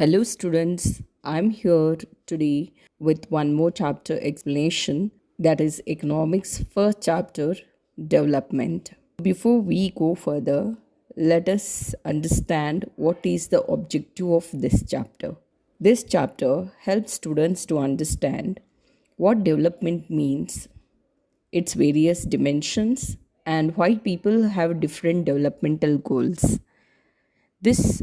Hello, students. I'm here today with one more chapter explanation, that is economics first chapter, development. Before we go further, let us understand what is the objective of this chapter. This chapter helps students to understand what development means, its various dimensions, and why people have different developmental goals. This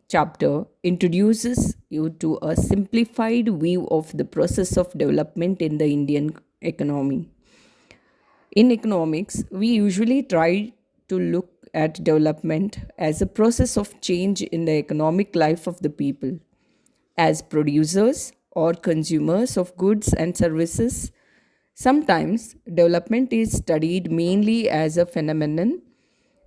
chapter introduces you to a simplified view of the process of development in the Indian economy. In economics, we usually try to look at development as a process of change in the economic life of the people. As producers or consumers of goods and services, sometimes development is studied mainly as a phenomenon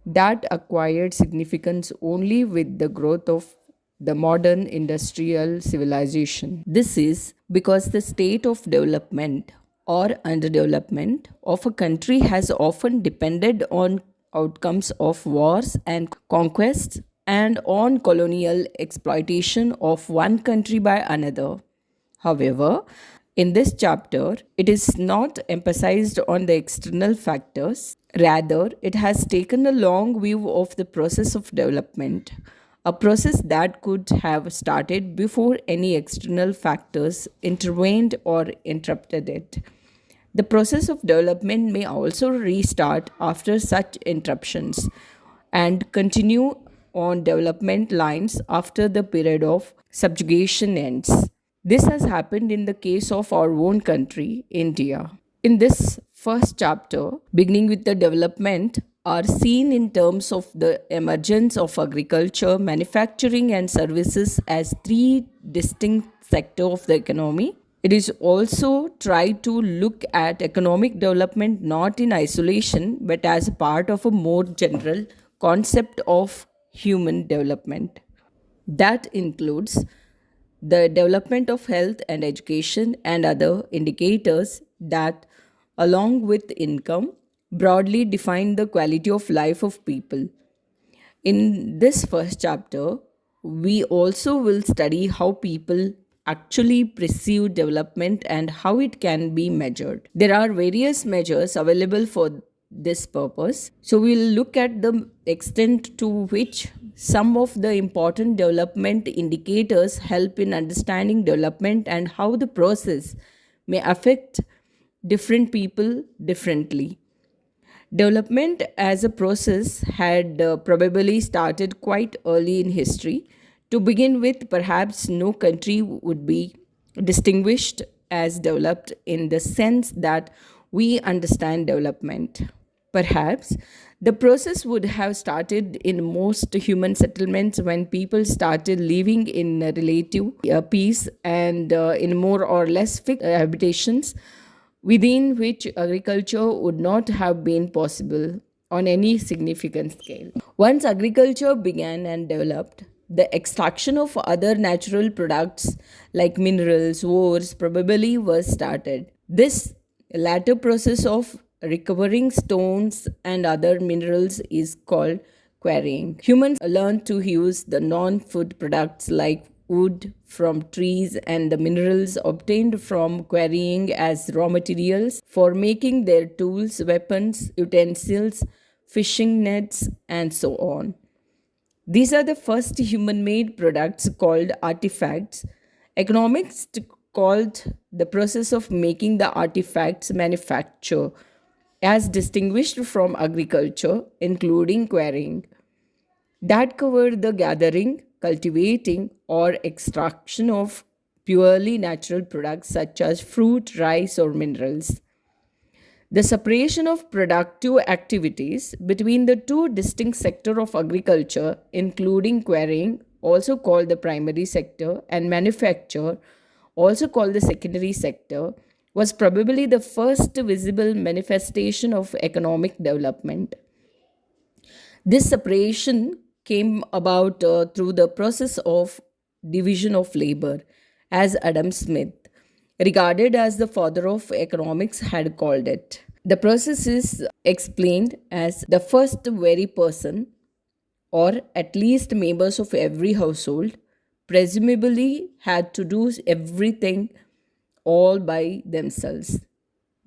that acquired significance only with the growth of the modern industrial civilization. This is because the state of development or underdevelopment of a country has often depended on outcomes of wars and conquests and on colonial exploitation of one country by another. However, in this chapter, it is not emphasized on the external factors. Rather, it has taken a long view of the process of development, a process that could have started before any external factors intervened or interrupted it. The process of development may also restart after such interruptions and continue on development lines after the period of subjugation ends. This has happened in the case of our own country, India. In this first chapter, beginning with the development, are seen in terms of the emergence of agriculture, manufacturing, and services as three distinct sectors of the economy. It is also tried to look at economic development not in isolation but as a part of a more general concept of human development. That includes the development of health and education and other indicators that, along with income, broadly define the quality of life of people. In this first chapter, we also will study how people actually perceive development and how it can be measured. There are various measures available for this purpose. So, we'll look at the extent to which some of the important development indicators help in understanding development and how the process may affect different people differently. Development as a process had probably started quite early in history. To begin with, perhaps no country would be distinguished as developed in the sense that we understand development. Perhaps the process would have started in most human settlements when people started living in relative peace and in more or less fixed habitations within which agriculture would not have been possible on any significant scale. Once agriculture began and developed, the extraction of other natural products like minerals, ores probably was started. This latter process of recovering stones and other minerals is called quarrying. Humans learned to use the non food products like wood from trees and the minerals obtained from quarrying as raw materials for making their tools, weapons, utensils, fishing nets, and so on. These are the first human made products called artifacts. Economics called the process of making the artifacts manufacture, as distinguished from agriculture, including quarrying, that covered the gathering, cultivating, or extraction of purely natural products such as fruit, rice, or minerals. The separation of productive activities between the two distinct sectors of agriculture, including quarrying, also called the primary sector, and manufacture, also called the secondary sector, was probably the first visible manifestation of economic development. This separation came about through the process of division of labor, as Adam Smith, regarded as the father of economics, had called it. The process is explained as the first very person, or at least members of every household, presumably had to do everything all by themselves.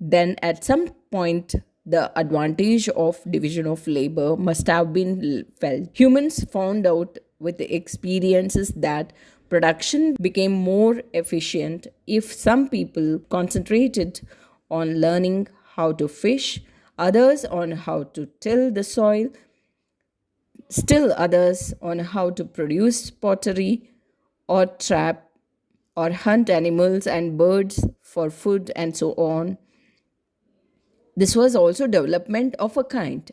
Then, at some point, the advantage of division of labor must have been felt. Humans found out with the experiences that production became more efficient if some people concentrated on learning how to fish, others on how to till the soil, still others on how to produce pottery or trap or hunt animals and birds for food and so on. This was also development of a kind.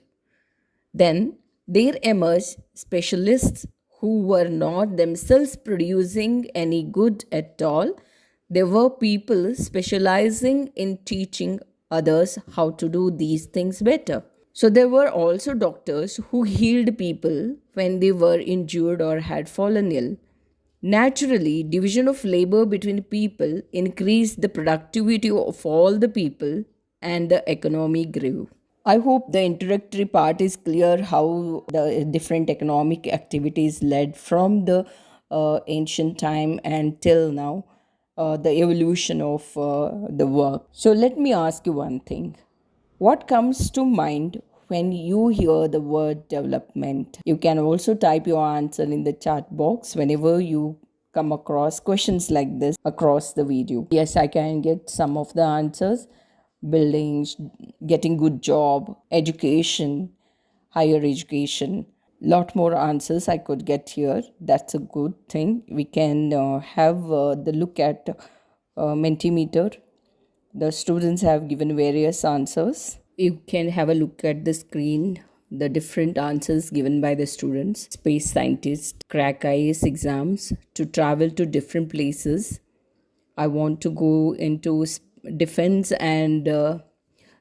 Then there emerged specialists who were not themselves producing any good at all. There were people specializing in teaching others how to do these things better. So there were also doctors who healed people when they were injured or had fallen ill. Naturally, division of labor between people increased the productivity of all the people and the economy grew. I hope the introductory part is clear how the different economic activities led from the ancient time and till now, the evolution of the work. So, let me ask you one thing. What comes to mind when you hear the word development? You can also type your answer in the chat box whenever you come across questions like this across the video. Yes, I can get some of the answers: buildings, getting good job, education, higher education. Lot more answers I could get here. That's a good thing. We can have the look at Mentimeter. The students have given various answers. You can have a look at the screen, the different answers given by the students. Space scientists crack IAS exams to travel to different places. I want to go into defense and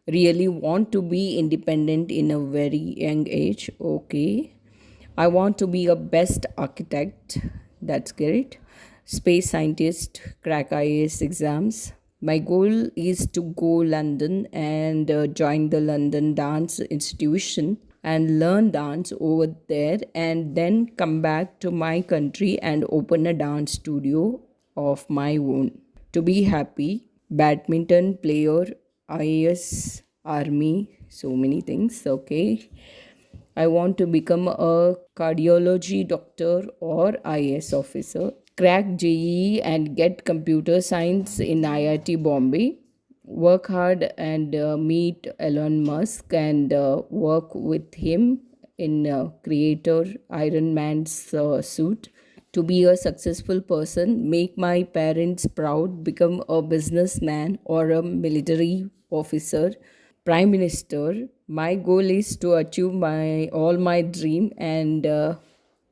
really want to be independent in a very young age. Okay. I want to be a best architect. That's great. Space scientist, crack IAS exams. My goal is to go London and join the London Dance Institution and learn dance over there and then come back to my country and open a dance studio of my own. To be happy, badminton player, IAS, army, so many things. Okay. I want to become a cardiology doctor or IAS officer. Crack JEE and get computer science in IIT Bombay. Work hard and meet Elon Musk and work with him in creator Iron Man's suit. To be a successful person, make my parents proud, become a businessman or a military officer, prime minister. My goal is to achieve my all my dream and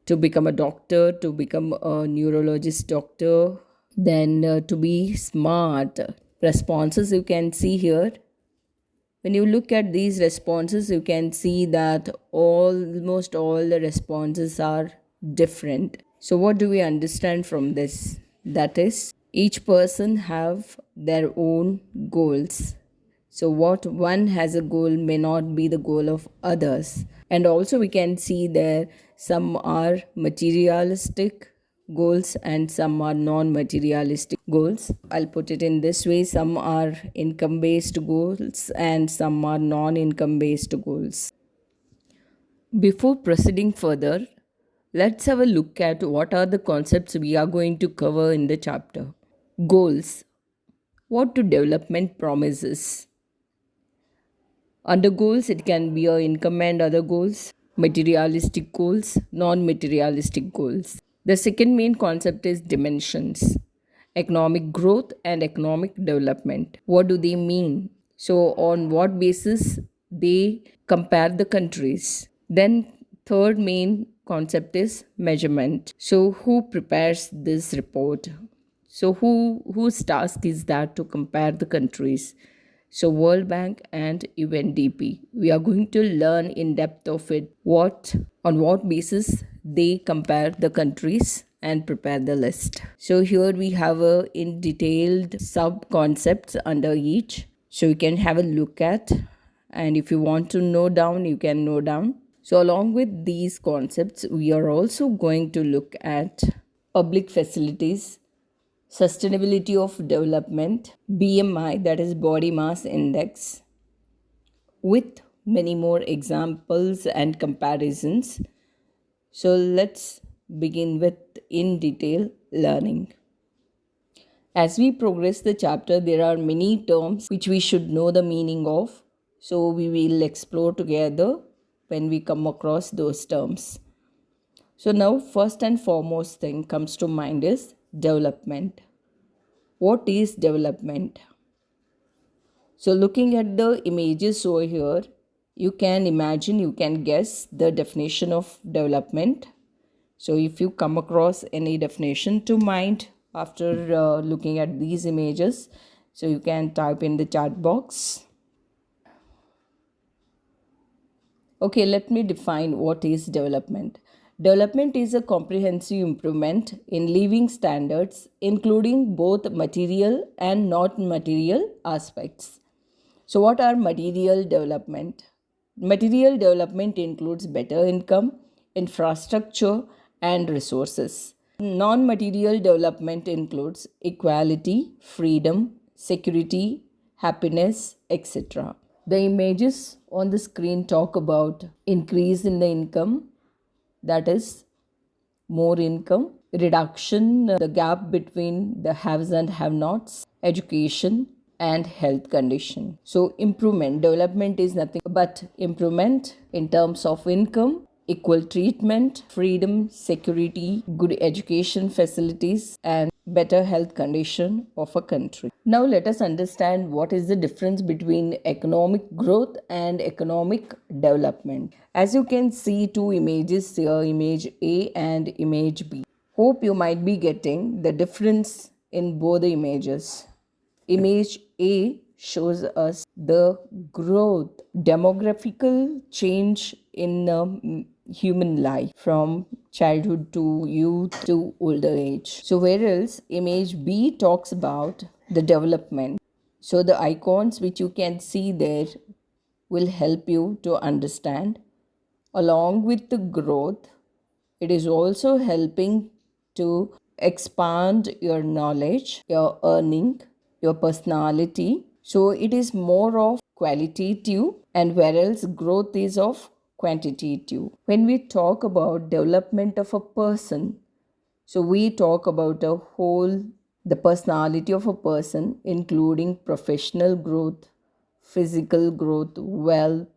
to become a doctor, to become a neurologist doctor, then to be smart. Responses you can see here. When you look at these responses, you can see that almost all the responses are different. So what do we understand from this? That is, each person have their own goals. So what one has a goal may not be the goal of others. And also we can see there some are materialistic goals and some are non-materialistic goals. I'll put it in this way: some are income based goals and some are non-income based goals. Before proceeding further, let's have a look at what are the concepts we are going to cover in the chapter. Goals. What do development promises? Under goals, it can be our income and other goals, materialistic goals, non-materialistic goals. The second main concept is dimensions: economic growth and economic development. What do they mean? So, on what basis they compare the countries? Then, third main concept is measurement. So, who prepares this report? So, whose task is that to compare the countries? So World Bank and UNDP. We are going to learn in depth of it on what basis they compare the countries and prepare the list. So here we have a in detailed sub concepts under each. So you can have a look at, and if you want to know down, you can know down. So along with these concepts, we are also going to look at public facilities, sustainability of development, BMI, that is body mass index, with many more examples and comparisons. So let's begin with in detail learning. As we progress the chapter, there are many terms which we should know the meaning of. So we will explore together when we come across those terms. So now first and foremost thing comes to mind is development. What is development? So looking at the images over here, you can imagine, you can guess the definition of development. So if you come across any definition to mind after looking at these images, so you can type in the chat box. Okay, let me define what is development. Development is a comprehensive improvement in living standards, including both material and not material aspects. So, what are material development? Material development includes better income, infrastructure, and resources. Non material development includes equality, freedom, security, happiness, etc. The images on the screen talk about increase in the income, that is, more income, reduction, the gap between the haves and have nots, education, and health condition. So, improvement, development is nothing but improvement in terms of income, equal treatment, freedom, security, good education facilities, and better health condition of a country. Now let us understand what is the difference between economic growth and economic development. As you can see two images here, image A and image B. Hope you might be getting the difference in both the images. Image A shows us the growth, demographical change in human life from childhood to youth to older age. So, whereas image B talks about the development. So, the icons which you can see there will help you to understand. Along with the growth, it is also helping to expand your knowledge, your earning, your personality. So it is more of qualitative, and whereas growth is of quantitative. When we talk about development of a person, so we talk about a whole, the personality of a person, including professional growth, physical growth, wealth,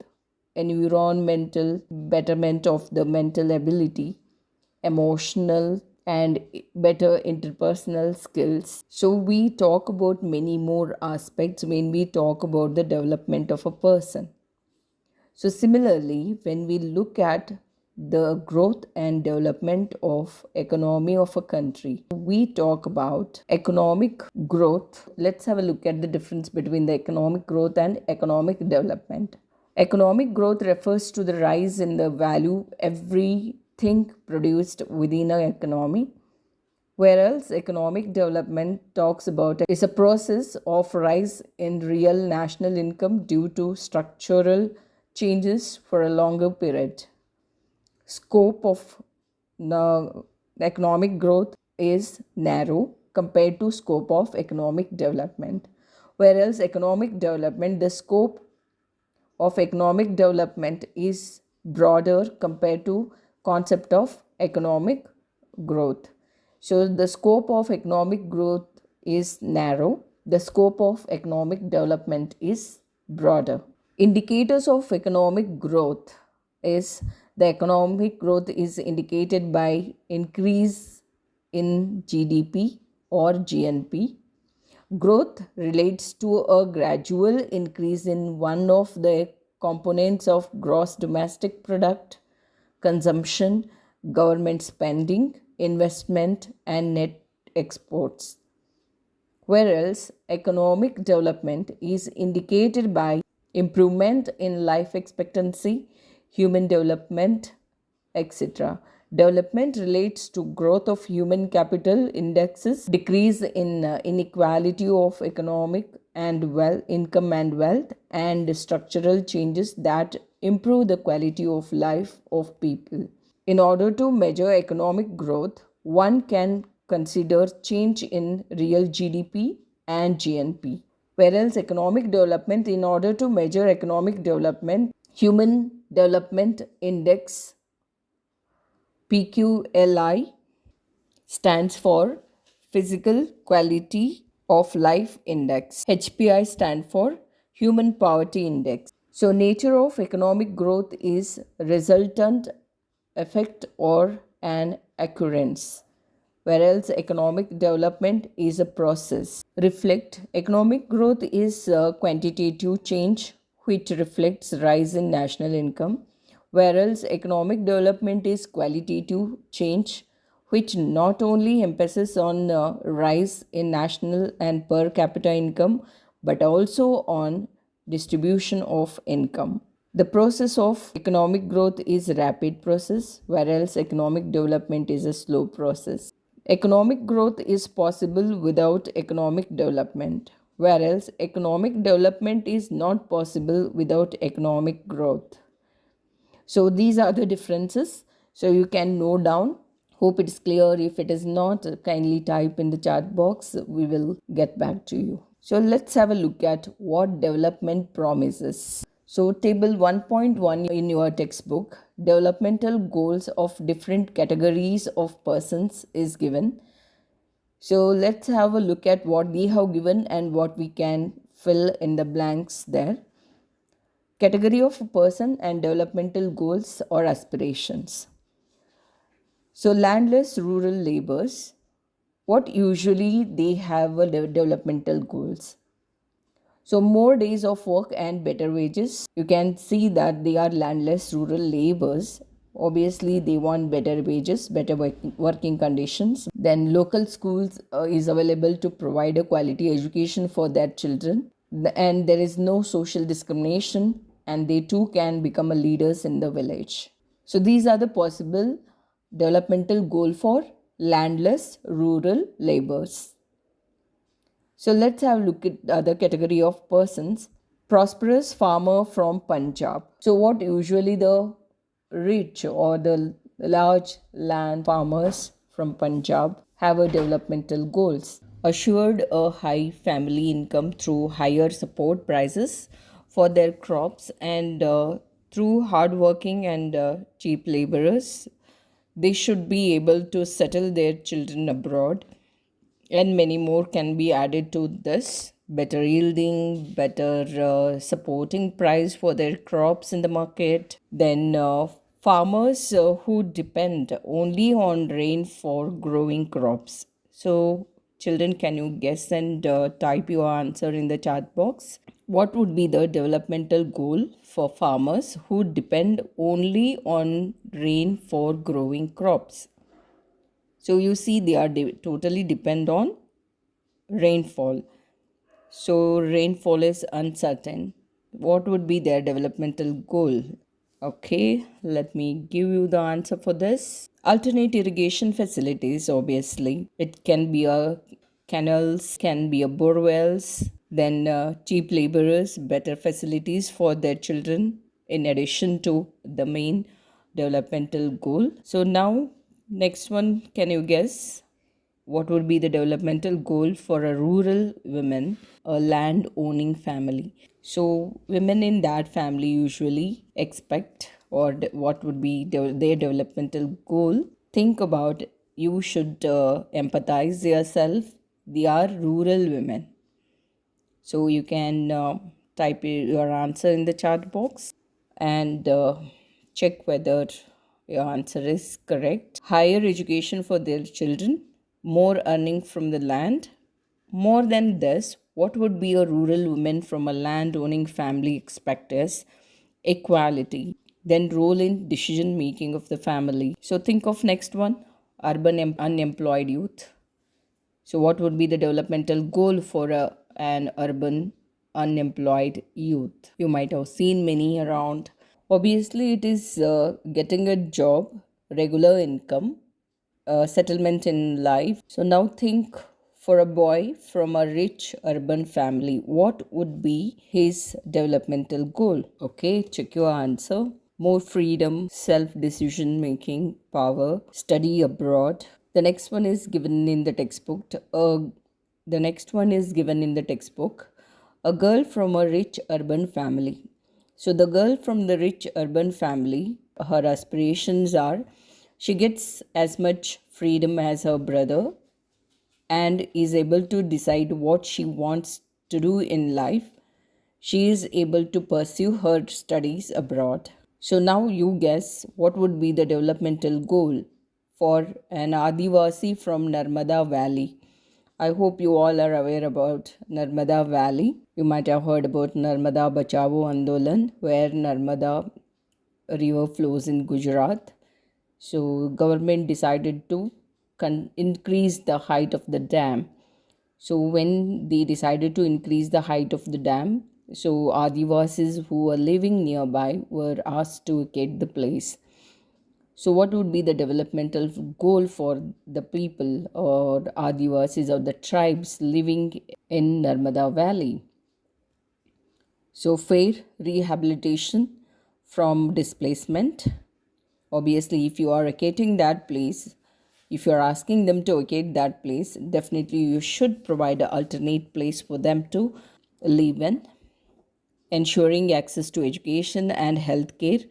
environmental betterment of the mental ability, emotional and better interpersonal skills. So we talk about many more aspects when we talk about the development of a person. So similarly, when we look at the growth and development of economy of a country, we talk about economic growth. Let's have a look at the difference between the economic growth and economic development. Economic growth refers to the rise in the value everything produced within an economy, whereas economic development talks about is a process of rise in real national income due to structural changes for a longer period. Scope of the economic growth is narrow compared to scope of economic development, whereas economic development, the scope of economic development is broader compared to concept of economic growth. So the scope of economic growth is narrow, the scope of economic development is broader. Indicators of economic growth is the economic growth is indicated by increase in GDP or GNP. Growth relates to a gradual increase in one of the components of gross domestic product, consumption, government spending, investment, and net exports. Whereas economic development is indicated by improvement in life expectancy, human development, etc. Development relates to growth of human capital indexes, decrease in inequality of economic and wealth, income and wealth, and structural changes that improve the quality of life of people. In order to measure economic growth, one can consider change in real GDP and GNP. Whereas economic development, in order to measure economic development, Human Development Index PQLI stands for Physical Quality of Life Index. HPI stands for Human Poverty Index. So, nature of economic growth is resultant effect or an occurrence, whereas economic development is a process. Reflect economic growth is a quantitative change which reflects rise in national income, whereas economic development is qualitative change which not only emphasis on rise in national and per capita income but also on distribution of income. The process of economic growth is a rapid process, whereas economic development is a slow process. Economic growth is possible without economic development, whereas economic development is not possible without economic growth. So these are the differences. So you can note down. Hope it is clear. If it is not, kindly type in the chat box. We will get back to you. So let's have a look at what development promises. So table 1.1 in your textbook, developmental goals of different categories of persons is given. So let's have a look at what they have given and what we can fill in the blanks there. Category of a person and developmental goals or aspirations. So landless rural laborers, what usually they have a developmental goals. So more days of work and better wages. You can see that they are landless rural laborers. Obviously, they want better wages, better working conditions. Then local schools is available to provide a quality education for their children. And there is no social discrimination, and they too can become a leaders in the village. So these are the possible developmental goal for landless rural laborers. So let's have a look at the other category of persons. Prosperous farmer from Punjab. So what usually the rich or the large land farmers from Punjab have a developmental goals. Assured a high family income through higher support prices for their crops and through hard working and cheap laborers. They should be able to settle their children abroad, and many more can be added to this. Better yielding, better supporting price for their crops in the market. Then farmers who depend only on rain for growing crops. So children, can you guess and type your answer in the chat box? What would be the developmental goal for farmers who depend only on rain for growing crops? So you see, they are totally depend on rainfall. So rainfall is uncertain. What would be their developmental goal? Okay, let me give you the answer for this. Alternate irrigation facilities, obviously. It can be a canals, can be a bore wells, then cheap laborers, better facilities for their children, in addition to the main developmental goal. So now, next one, can you guess? What would be the developmental goal for a rural woman, a land owning family? So, women in that family usually expect, or what would be their developmental goal? Think about, you should empathize yourself. They are rural women. So, you can type your answer in the chat box and check whether your answer is correct. Higher education for their children, more earning from the land. More than this, what would be a rural woman from a land owning family expect is equality, then role in decision making of the family. So think of next one, urban unemployed youth. So what would be the developmental goal for an urban unemployed youth? You might have seen many around. Obviously, it is getting a job, regular income, settlement in life. So now think, for a boy from a rich urban family, what would be his developmental goal? Okay, check your answer. More freedom, self decision making power, study abroad, The next one is given in the textbook. The next one is given in the textbook. A girl from a rich urban family. So the girl from the rich urban family, her aspirations are she gets as much freedom as her brother and is able to decide what she wants to do in life. She is able to pursue her studies abroad. So now you guess what would be the developmental goal for an Adivasi from Narmada Valley. I hope you all are aware about Narmada Valley. You might have heard about Narmada Bachao Andolan, where Narmada river flows in Gujarat. So government decided to increase the height of the dam. So when they decided to increase the height of the dam, so Adivasis who were living nearby were asked to vacate the place. So what would be the developmental goal for the people or Adivasis or the tribes living in Narmada Valley? So fair rehabilitation from displacement. Obviously, if you are vacating that place, if you are asking them to vacate that place, definitely you should provide an alternate place for them to live in, ensuring access to education and healthcare,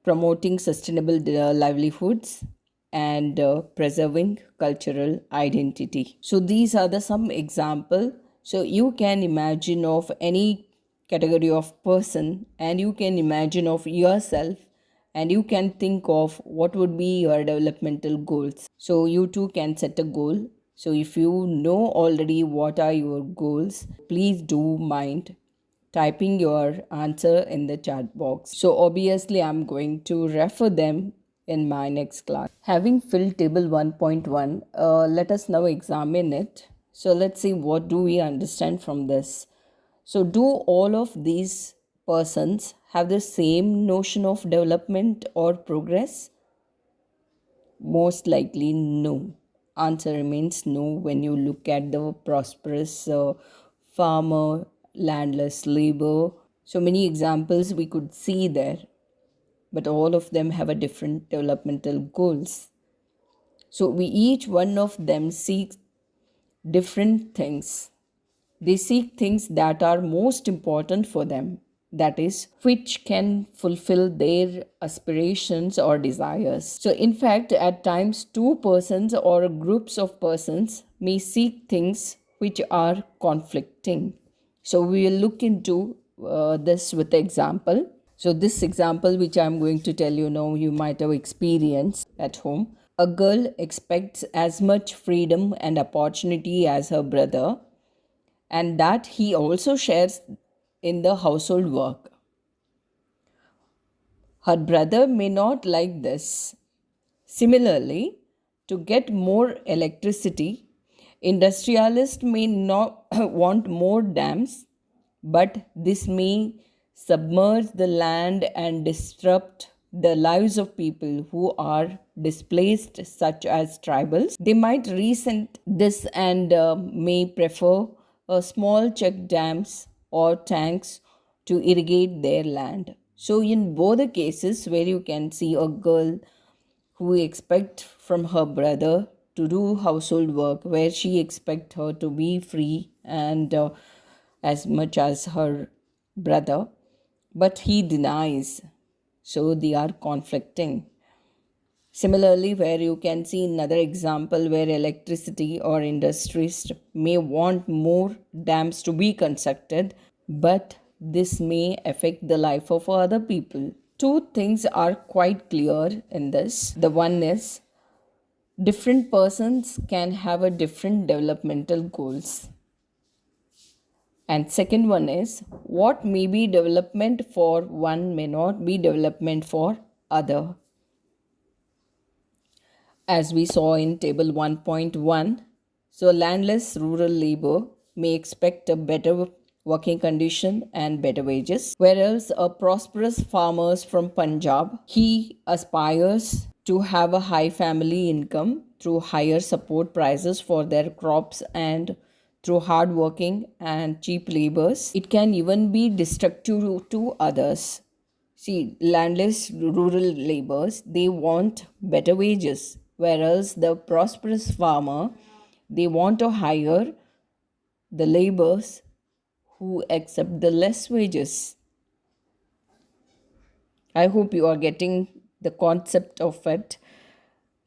promoting sustainable livelihoods, and preserving cultural identity. So these are the some example. So you can imagine of any category of person, and you can imagine of yourself, and you can think of what would be your developmental goals. So you too can set a goal. So if you know already what are your goals, please do mind typing your answer in the chat box. So obviously I'm going to refer them in my next class. Having filled table 1.1, let us now examine it. So let's see what do we understand from this. So do all of these persons have the same notion of development or progress? Most likely no. Answer remains no when you look at the prosperous farmer, landless labor. So many examples we could see there, but all of them have a different developmental goals. So we each one of them seeks different things. They seek things that are most important for them, that is, which can fulfill their aspirations or desires. So, in fact, at times, two persons or groups of persons may seek things which are conflicting. So, we will look into this with example. So, this example, which I'm going to tell you now, you might have experienced at home. A girl expects as much freedom and opportunity as her brother, and that he also shares in the household work. Her brother may not like this. Similarly, to get more electricity, industrialists may not want more dams, but this may submerge the land and disrupt the lives of people who are displaced, such as tribals. They might resent this and may prefer small check dams or tanks to irrigate their land. So, in both the cases where you can see a girl who expect from her brother to do household work, where she expect her to be free and as much as her brother, but he denies, so they are conflicting. Similarly, where you can see another example where electricity or industries may want more dams to be constructed, but this may affect the life of other people. Two things are quite clear in this. The one is different persons can have a different developmental goals. And second one is what may be development for one may not be development for other. As we saw in table 1.1, so landless rural labor may expect a better working condition and better wages, whereas a prosperous farmer from Punjab, he aspires to have a high family income through higher support prices for their crops and through hard working and cheap labors. It can even be destructive to others. See, landless rural laborers, they want better wages. whereas the prosperous farmer, they want to hire the laborers who accept the less wages. I hope you are getting the concept of it.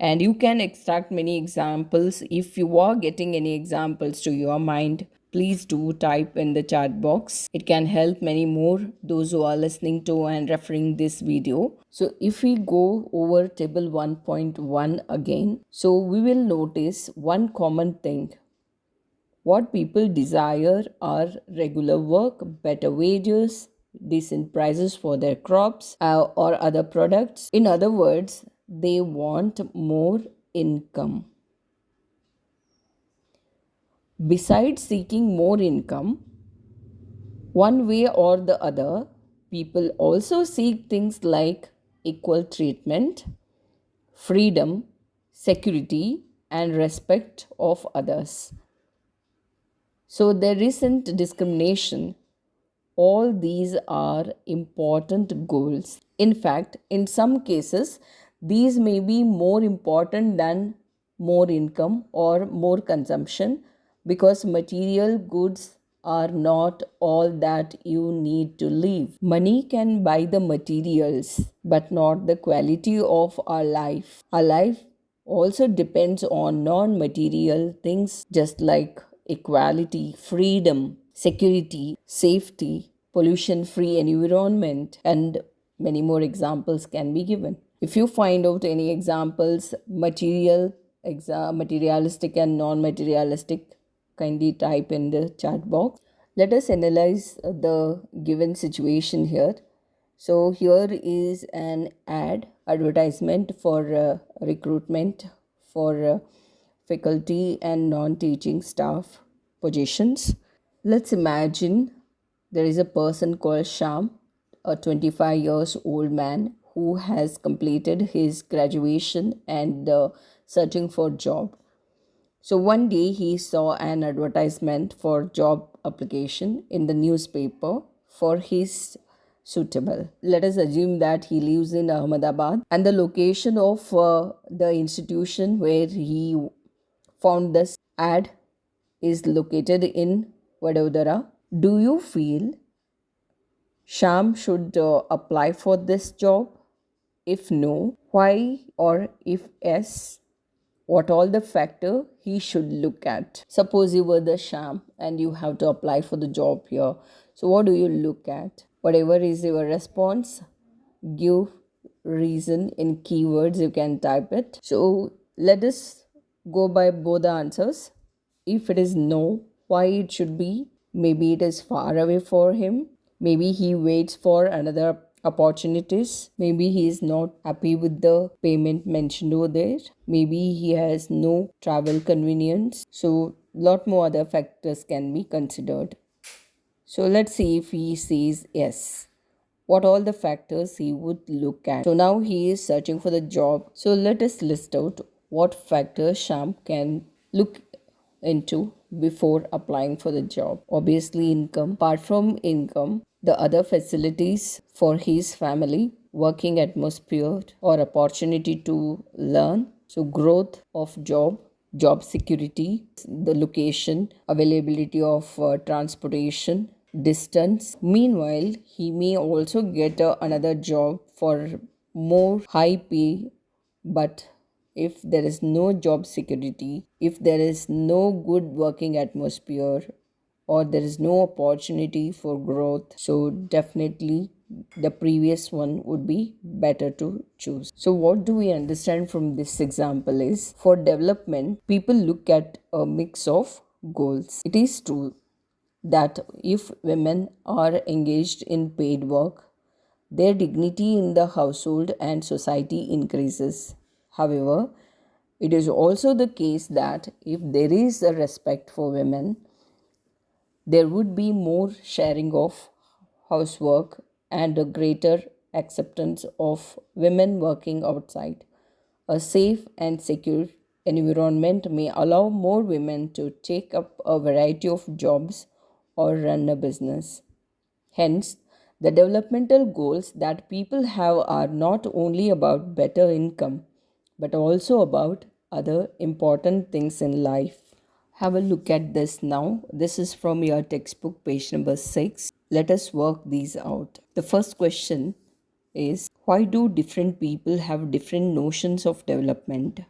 And you can extract many examples. If you are getting any examples to your mind, please do type in the chat box. It can help many more those who are listening to and referring this video. So if we go over table 1.1 again, so we will notice one common thing. What people desire are regular work, better wages, decent prices for their crops or other products. In other words, they want more income. Besides seeking more income, one way or the other, people also seek things like equal treatment, freedom, security, and respect of others. So there isn't discrimination. All these are important goals. In fact, in some cases, these may be more important than more income or more consumption, because material goods are not all that you need to live. Money can buy the materials, but not the quality of our life. Our life also depends on non material things, just like equality, freedom, security, safety, pollution free environment, and many more examples can be given. If you find out any examples, materialistic and non materialistic, kindly type in the chat box. Let us analyze the given situation here. So here is an advertisement for recruitment for faculty and non-teaching staff positions. Let's imagine there is a person called Sham, a 25 years old man who has completed his graduation and searching for job. So one day he saw an advertisement for job application in the newspaper for his suitable. Let us assume that he lives in Ahmedabad and the location of the institution where he found this ad is located in Vadodara. Do you feel Sham should apply for this job? If no, why? Or if yes, what all the factor he should look at? Suppose you were the Sham and you have to apply for the job here. So what do you look at? Whatever is your response, give reason in keywords, you can type it. So let us go by both the answers. If it is no, why it should be? Maybe it is far away for him. Maybe he waits for another opportunities. Maybe he is not happy with the payment mentioned over there. Maybe he has no travel convenience. So lot more other factors can be considered. So let's see if he says yes, what all the factors he would look at. So now he is searching for the job. So let us list out what factors Sham can look into before applying for the job. Obviously, income. Apart from income, the other facilities for his family, working atmosphere or opportunity to learn. So growth of job security, the location, availability of transportation, distance. Meanwhile, he may also get another job for more high pay, but if there is no job security, if there is no good working atmosphere, or there is no opportunity for growth, so definitely the previous one would be better to choose. So what do we understand from this example is, for development, people look at a mix of goals. It is true that if women are engaged in paid work, their dignity in the household and society increases. However, it is also the case that if there is a respect for women, there would be more sharing of housework and a greater acceptance of women working outside. A safe and secure environment may allow more women to take up a variety of jobs or run a business. Hence, the developmental goals that people have are not only about better income but also about other important things in life. Have a look at this now. This is from your textbook, page number 6. Let us work these out. The first question is, why do different people have different notions of development?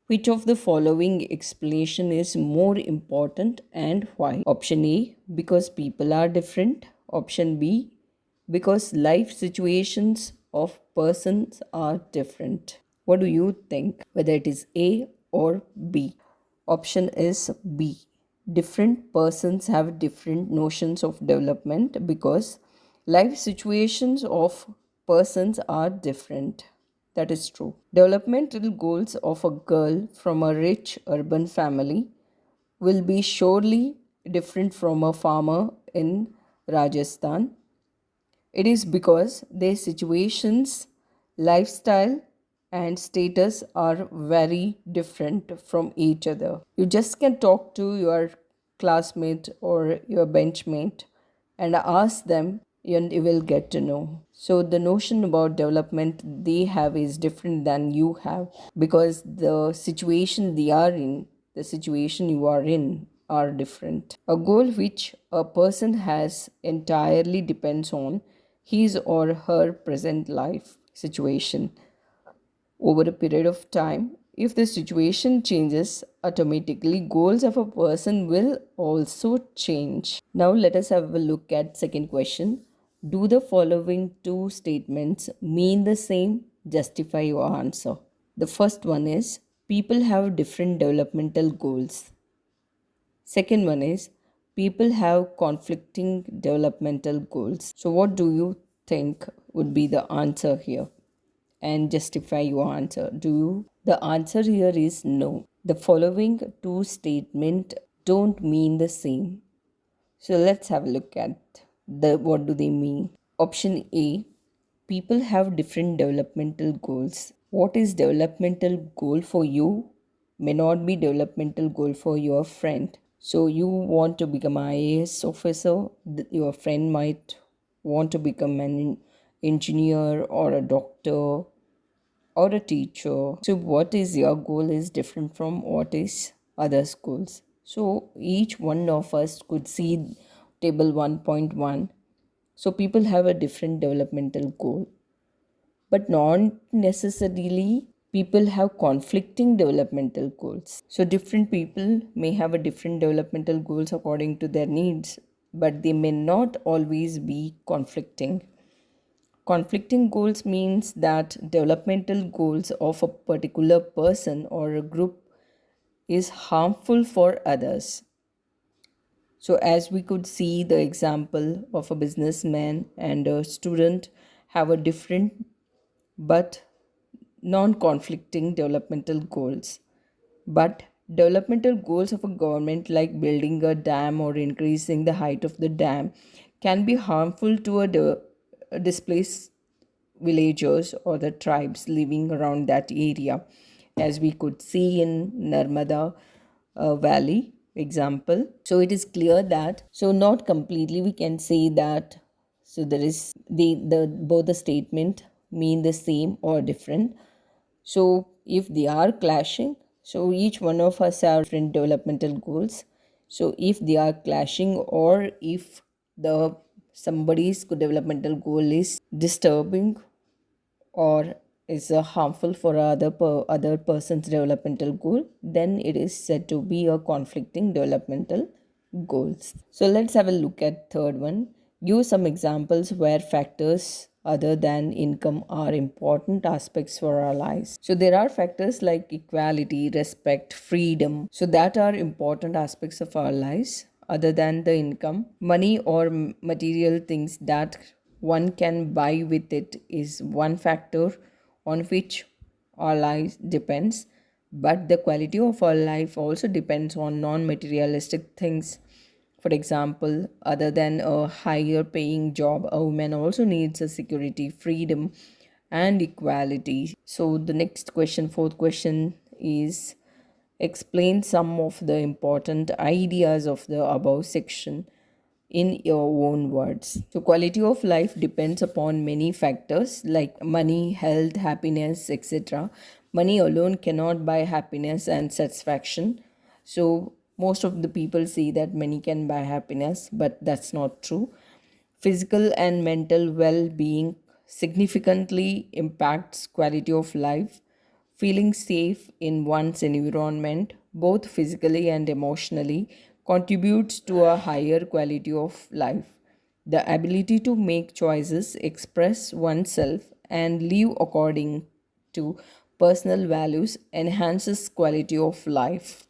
Which of the following explanation is more important and why? Option A, because people are different. Option B, because life situations of persons are different. What do you think? Whether it is A or B? Option is B. Different persons have different notions of development because life situations of persons are different. That is true. Developmental goals of a girl from a rich urban family will be surely different from a farmer in Rajasthan. It is because their situations, lifestyle, and status are very different from each other. You just can talk to your classmate or your benchmate and ask them, and you will get to know. So, the notion about development they have is different than you have because the situation they are in, the situation you are in, are different. A goal which a person has entirely depends on his or her present life situation over a period of time. If the situation changes, automatically goals of a person will also change. Now let us have a look at second question. Do the following two statements mean the same? Justify your answer. The first one is, people have different developmental goals. Second one is, people have conflicting developmental goals. So, what do you think would be the answer here? And justify your answer. Do you? The answer here is no. The following two statements don't mean the same. So, let's have a look at the what do they mean. Option A, people have different developmental goals. What is developmental goal for you may not be developmental goal for your friend. So you want to become an IAS officer, your friend might want to become an engineer or a doctor or a teacher. So what is your goal is different from what is others' goals. So each one of us could see table 1.1. So people have a different developmental goal, but not necessarily people have conflicting developmental goals. So different people may have a different developmental goals according to their needs, but they may not always be conflicting. Conflicting goals means that developmental goals of a particular person or a group is harmful for others. So, as we could see, the example of a businessman and a student have a different but non conflicting developmental goals. But developmental goals of a government, like building a dam or increasing the height of the dam, can be harmful to a displaced villagers or the tribes living around that area, as we could see in Narmada Valley example. So it is clear that, so not completely we can say that, so there is the both the statement mean the same or different. So if they are clashing, so each one of us have different developmental goals. So if they are clashing, or if the somebody's developmental goal is disturbing or is harmful for other person's developmental goal, then it is said to be a conflicting developmental goals. So let's have a look at third one. Give some examples where factors other than income are important aspects for our lives. So there are factors like equality, respect, freedom, so that are important aspects of our lives other than the income. Money or material things that one can buy with it is one factor on which our life depends, but the quality of our life also depends on non-materialistic things. For example, other than a higher paying job, a woman also needs a security, freedom, and equality. So the next question, fourth question, is explain some of the important ideas of the above section in your own words. So, quality of life depends upon many factors like money, health, happiness, etc. Money alone cannot buy happiness and satisfaction. So, most of the people say that money can buy happiness, but that's not true. Physical and mental well being significantly impacts quality of life. Feeling safe in one's environment, both physically and emotionally, contributes to a higher quality of life. The ability to make choices, express oneself, and live according to personal values enhances quality of life.